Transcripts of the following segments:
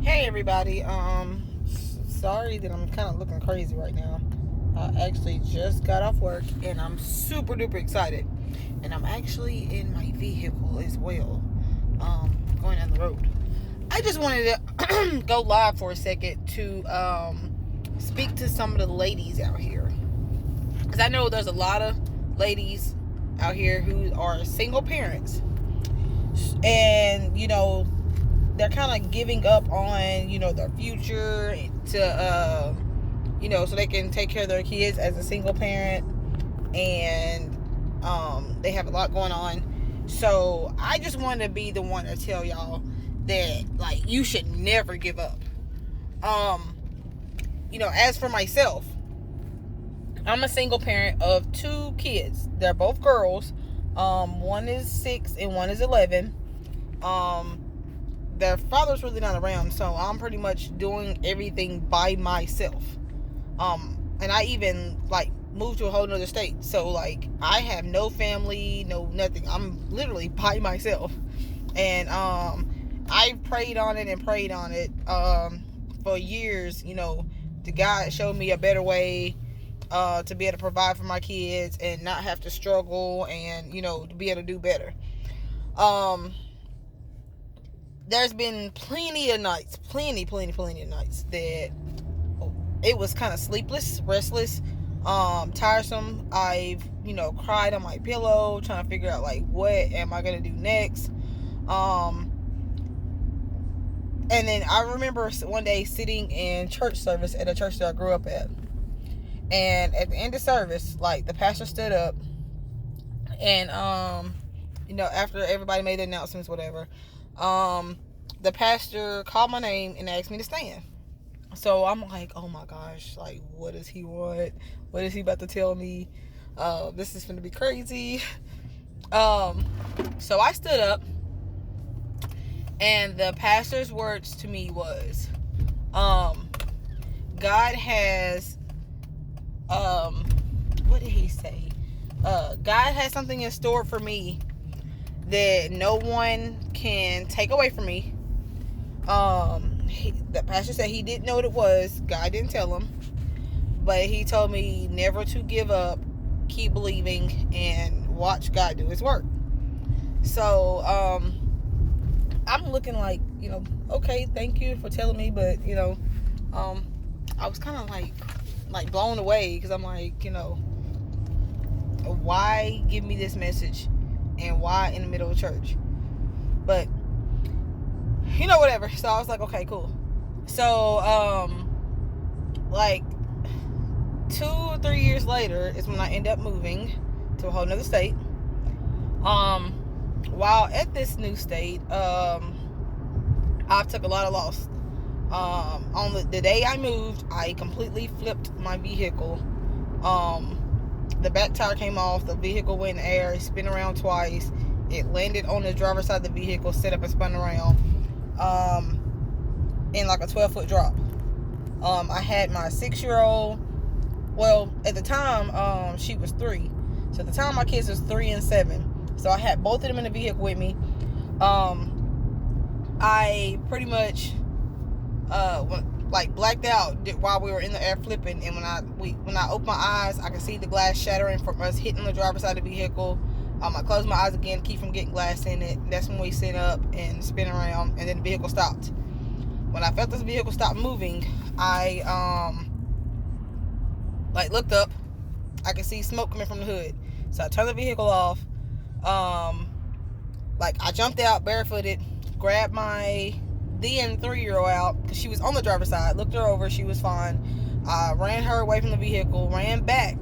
Hey everybody. Sorry that I'm kind of looking crazy right now. I actually just got off work and I'm super duper excited. And I'm actually in my vehicle as well. Going down the road. I just wanted to go live for a second to speak to some of the ladies out here. Because I know there's a lot of ladies out here who are single parents. And, they're kind of giving up on their future to so they can take care of their kids as a single parent, and they have a lot going on. So I just want to be the one to tell y'all that, like, you should never give up. As for myself, I'm a single parent of two kids. They're both girls. One is 6 and one is 11. Their father's really not around, so I'm pretty much doing everything by myself. And I even moved to a whole nother state, so I have no family, no nothing. I'm literally by myself, and I prayed on it and prayed on it for years. The God showed me a better way to be able to provide for my kids and not have to struggle, and to be able to do better. There's been plenty of nights that it was kind of sleepless, restless, tiresome. I've cried on my pillow trying to figure out what am I gonna do next. And then I remember one day sitting in church service at a church that I grew up at, and at the end of service, the pastor stood up, and after everybody made the announcements, whatever, the pastor called my name and asked me to stand. So I'm like, oh my gosh, what does he want? What is he about to tell me? This is going to be crazy. So I stood up, and the pastor's words to me was, God has, what did he say? God has something in store for me that no one can take away from me. The pastor said he didn't know what it was. God didn't tell him, but he told me never to give up, keep believing, and watch God do his work. So I'm looking okay, thank you for telling me, but I was kind of like blown away, because I'm why give me this message, and why in the middle of church? But whatever. So I was like, okay, cool. So 2 or 3 years later is when I end up moving to a whole nother state. While at this new state, I took a lot of loss. On the day I moved, I completely flipped my vehicle. The back tire came off, the vehicle went in the air, it spun around twice, it landed on the driver's side of the vehicle, set up and spun around, in a 12-foot drop. I had my 6-year-old, well, at the time, she was 3, so at the time my kids was 3 and 7, so I had both of them in the vehicle with me. I pretty much blacked out while we were in the air flipping, and when I opened my eyes, I could see the glass shattering from us hitting the driver's side of the vehicle. I closed my eyes again to keep from getting glass in it. That's when we set up and spin around, and then the vehicle stopped. When I felt this vehicle stop moving, I looked up. I could see smoke coming from the hood, so I turned the vehicle off. I jumped out barefooted, grabbed my then 3-year-old out, because she was on the driver's side, looked her over, she was fine. I ran her away from the vehicle, ran back,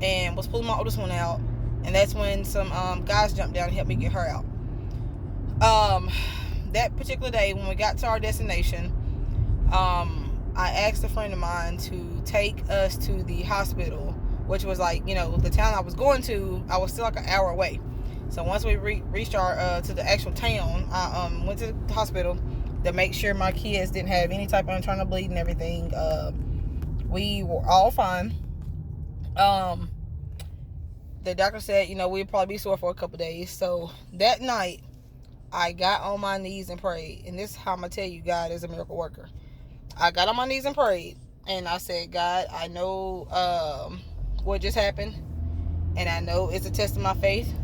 and was pulling my oldest one out, and that's when some guys jumped down and helped me get her out. That particular day, when we got to our destination, I asked a friend of mine to take us to the hospital, which was the town I was going to, I was still an hour away. So once we reached our to the actual town, I went to the hospital to make sure my kids didn't have any type of internal bleed and everything. We were all fine. The doctor said, we'd probably be sore for a couple days. So that night, I got on my knees and prayed. And this is how I'm going to tell you God is a miracle worker. I got on my knees and prayed. And I said, God, I know what just happened. And I know it's a test of my faith.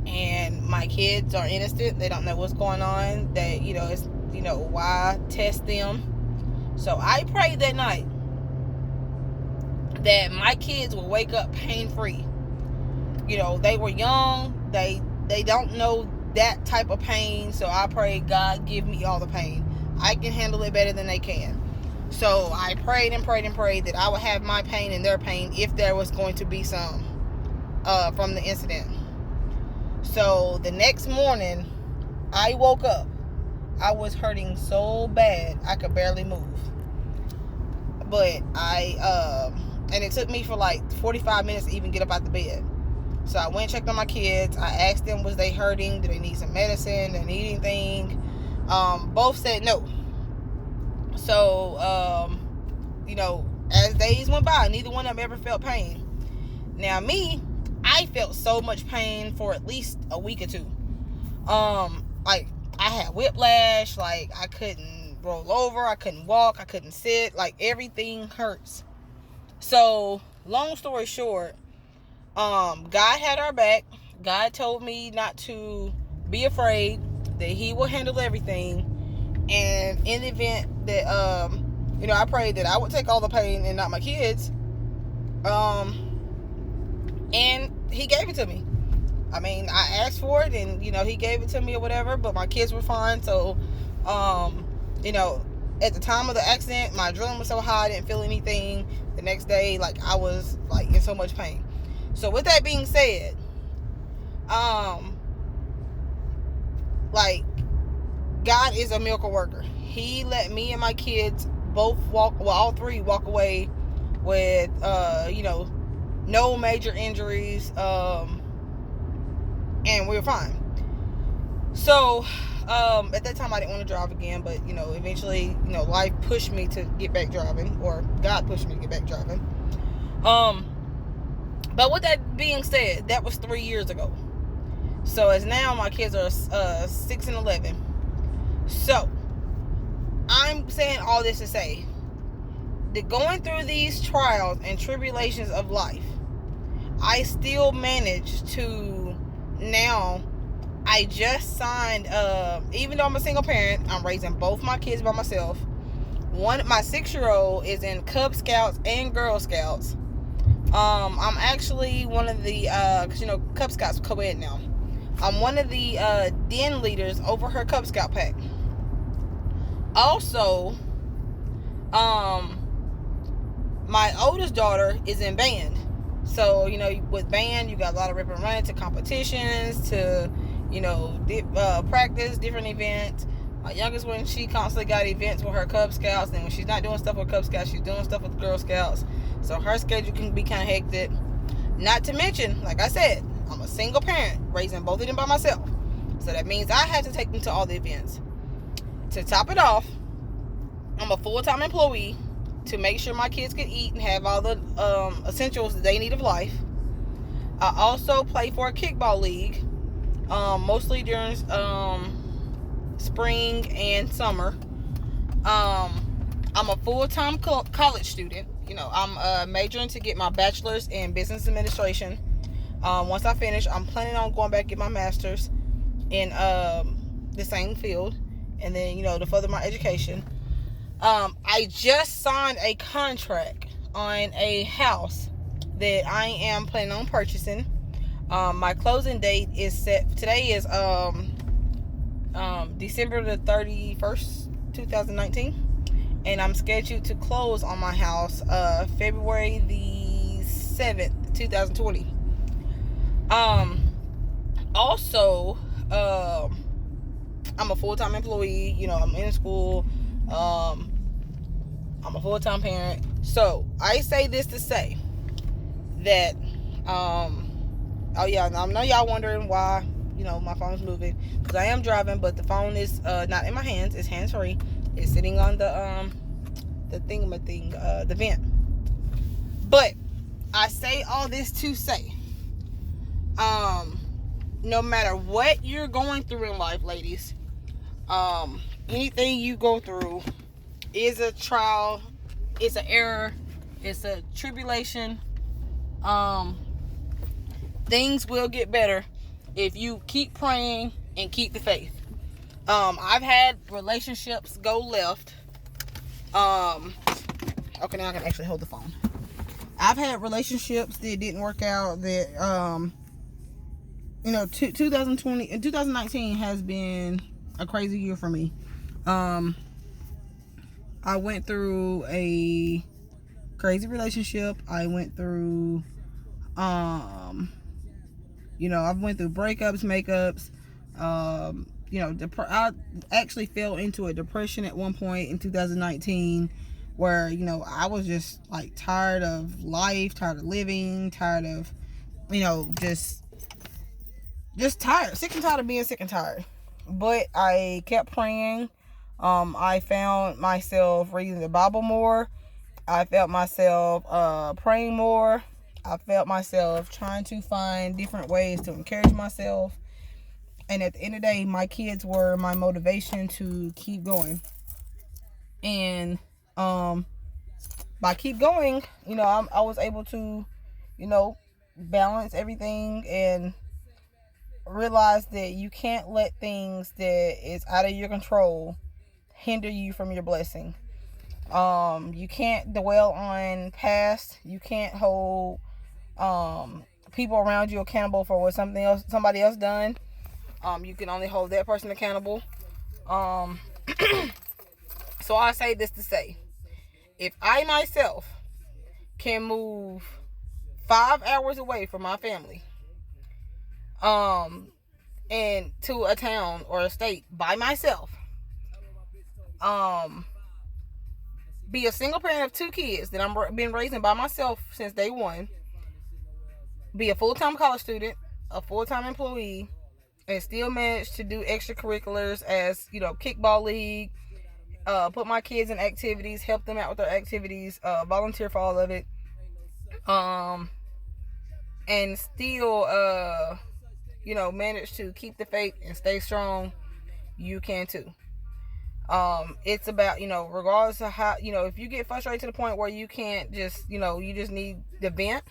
And my kids are innocent. They don't know what's going on. That, it's, why test them? So I prayed that night that my kids will wake up pain-free. They were young. They don't know that type of pain. So I prayed, God, give me all the pain. I can handle it better than they can. So I prayed and prayed and prayed that I would have my pain and their pain if there was going to be some from the incident. So the next morning, I woke up. I was hurting so bad I could barely move. But and it took me for like 45 minutes to even get up out the bed. So I went and checked on my kids. I asked them, was they hurting? Do they need some medicine? Do they need anything? Both said no. So, as days went by, neither one of them ever felt pain. Now me, I felt so much pain for at least a week or two. Like I had whiplash, like I couldn't roll over, I couldn't walk, I couldn't sit, like everything hurts. So, long story short, God had our back. God told me not to be afraid, that He will handle everything. And in the event that, I prayed that I would take all the pain and not my kids. And He gave it to me. I mean, I asked for it and, He gave it to me or whatever, but my kids were fine. So, at the time of the accident, my adrenaline was so high, I didn't feel anything. The next day, like, I was, like, in so much pain. So, with that being said, God is a miracle worker. He let me and my kids all three walk away with, no major injuries, and we were fine. So, at that time I didn't want to drive again, but, eventually, life pushed me to get back driving, or God pushed me to get back driving. But with that being said, that was 3 years ago. So, as now my kids are 6 and 11. So, I'm saying all this to say that going through these trials and tribulations of life, I still managed to, now, I just signed, even though I'm a single parent, I'm raising both my kids by myself. My 6-year-old is in Cub Scouts and Girl Scouts. I'm actually one of the, because, Cub Scouts co-ed now. I'm one of the den leaders over her Cub Scout pack. Also, my oldest daughter is in band. So, with band, you got a lot of rip and run to competitions, to, practice, different events. My youngest one, she constantly got events with her Cub Scouts. And when she's not doing stuff with Cub Scouts, she's doing stuff with Girl Scouts. So her schedule can be kind of hectic. Not to mention, like I said, I'm a single parent, raising both of them by myself. So that means I had to take them to all the events. To top it off, I'm a full-time employee to make sure my kids can eat and have all the essentials that they need of life. I also play for a kickball league, mostly during spring and summer. I'm a full-time college student. I'm majoring to get my bachelor's in business administration. Once I finish, I'm planning on going back and get my master's in the same field, and then to further my education. I just signed a contract on a house that I am planning on purchasing. My closing date is set. Today is December the 31st, 2019. And I'm scheduled to close on my house February the 7th, 2020. Also, I'm a full-time employee. I'm in school. I'm a full-time parent. So, I say this to say that, oh yeah, I know y'all wondering why, my phone's moving. Because I am driving, but the phone is not in my hands. It's hands-free. It's sitting on the vent. But I say all this to say, no matter what you're going through in life, ladies, anything you go through is a trial, it's an error, it's a tribulation. Things will get better if you keep praying and keep the faith. I've had relationships go left. Okay, now I can actually hold the phone. I've had relationships that didn't work out, that 2020 and 2019 has been a crazy year for me. I went through a crazy relationship. I went through I went through breakups, makeups. I actually fell into a depression at one point in 2019, where I was just like tired of life, tired of living, tired of just tired, sick and tired of being sick and tired. But I kept praying. I found myself reading the Bible more. I felt myself praying more. I felt myself trying to find different ways to encourage myself. And at the end of the day, my kids were my motivation to keep going. And by keep going, I was able to, balance everything and realize that you can't let things that is out of your control hinder you from your blessing. You can't dwell on past. You can't hold people around you accountable for what somebody else done. You can only hold that person accountable. So I say this to say, if I myself can move 5 hours away from my family, and to a town or a state by myself, be a single parent of 2 kids that I'm been raising by myself since day one, be a full-time college student, a full-time employee, and still manage to do extracurriculars as kickball league, put my kids in activities, help them out with their activities, volunteer for all of it, and still manage to keep the faith and stay strong. You can too. It's about, regardless of how, if you get frustrated to the point where you can't just, you just need the vent,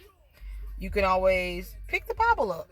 you can always pick the Bible up